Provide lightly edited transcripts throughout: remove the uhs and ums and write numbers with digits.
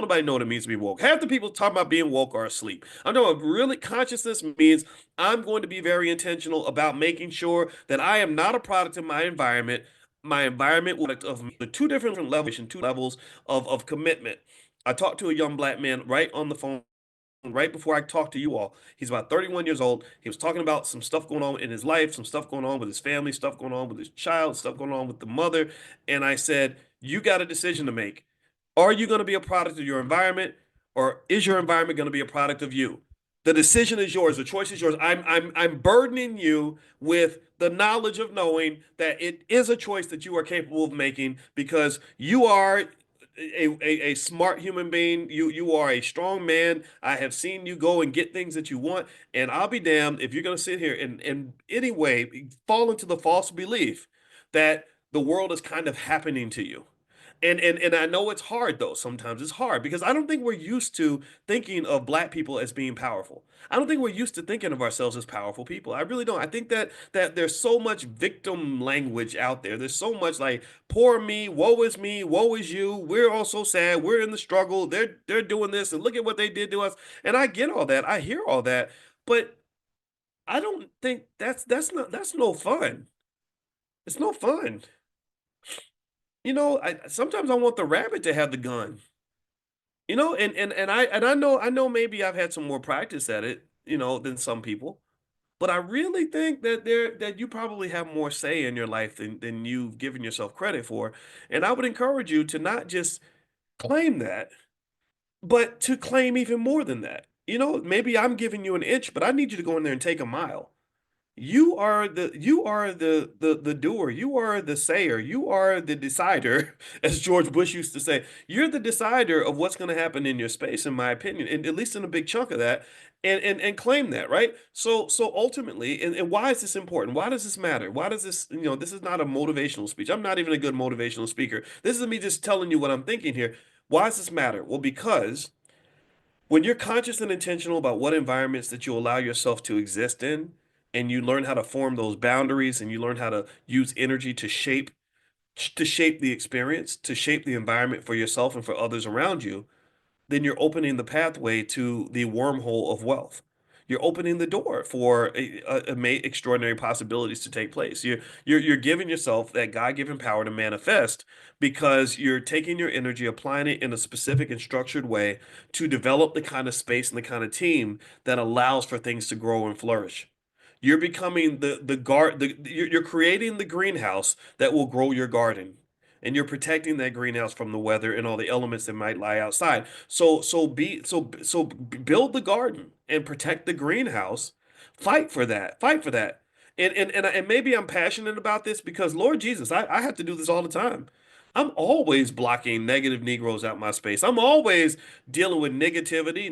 nobody know what it means to be woke. Half the people talking about being woke are asleep. I'm talking about really consciousness means I'm going to be very intentional about making sure that I am not a product of my environment. My environment will of the two different levels, two levels of commitment. I talked to a young black man right on the phone right before I talked to you all. He's about 31 years old. He was talking about some stuff going on in his life, some stuff going on with his family, stuff going on with his child, stuff going on with the mother. And I said, you got a decision to make. Are you going to be a product of your environment, or is your environment going to be a product of you? The decision is yours. The choice is yours. I'm burdening you with the knowledge of knowing that it is a choice that you are capable of making because you are a smart human being. You are a strong man. I have seen you go and get things that you want, and I'll be damned if you're going to sit here and anyway fall into the false belief that the world is kind of happening to you. And I know it's hard though. Sometimes it's hard because I don't think we're used to thinking of black people as being powerful. I don't think we're used to thinking of ourselves as powerful people. I really don't. I think that there's so much victim language out there. There's so much like poor me, woe is you. We're all so sad. We're in the struggle. They're doing this and look at what they did to us. And I get all that. I hear all that. But I don't think that's no fun. It's no fun. Sometimes I want the rabbit to have the gun. And I know maybe I've had some more practice at it, than some people, but I really think that you probably have more say in your life than you've given yourself credit for. And I would encourage you to not just claim that, but to claim even more than that. Maybe I'm giving you an inch, but I need you to go in there and take a mile. You are the doer. You are the sayer. You are the decider, as George Bush used to say. You're the decider of what's going to happen in your space, in my opinion, and at least in a big chunk of that, and claim that, right? So ultimately, and why is this important? Why does this matter? Why does this, this is not a motivational speech. I'm not even a good motivational speaker. This is me just telling you what I'm thinking here. Why does this matter? Well, because when you're conscious and intentional about what environments that you allow yourself to exist in, and you learn how to form those boundaries and you learn how to use energy to shape the experience, to shape the environment for yourself and for others around you, then you're opening the pathway to the wormhole of wealth. You're opening the door for extraordinary possibilities to take place. You're giving yourself that God-given power to manifest because you're taking your energy, applying it in a specific and structured way to develop the kind of space and the kind of team that allows for things to grow and flourish. You're becoming the guard. You're creating the greenhouse that will grow your garden, and you're protecting that greenhouse from the weather and all the elements that might lie outside. Build the garden and protect the greenhouse. Fight for that. Fight for that. And maybe I'm passionate about this because Lord Jesus, I have to do this all the time. I'm always blocking negative Negroes out my space. I'm always dealing with negativity,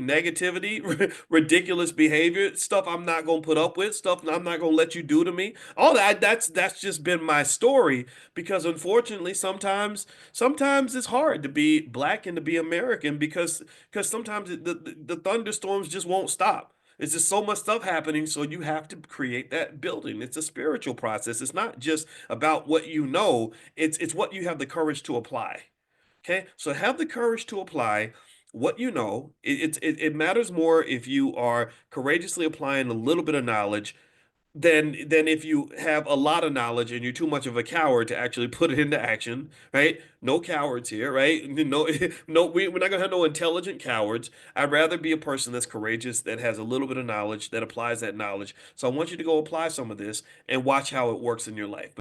ridiculous behavior, stuff I'm not gonna put up with, stuff I'm not gonna let you do to me. All that's just been my story because unfortunately sometimes it's hard to be black and to be American because sometimes the thunderstorms just won't stop. It's just so much stuff happening, so you have to create that building. It's a spiritual process. It's not just about what you know, it's what you have the courage to apply. Okay, so have the courage to apply what you know. It matters more if you are courageously applying a little bit of knowledge than if you have a lot of knowledge and you're too much of a coward to actually put it into action, right? No cowards here, right? No, no, we're not gonna have no intelligent cowards. I'd rather be a person that's courageous, that has a little bit of knowledge, that applies that knowledge. So I want you to go apply some of this and watch how it works in your life.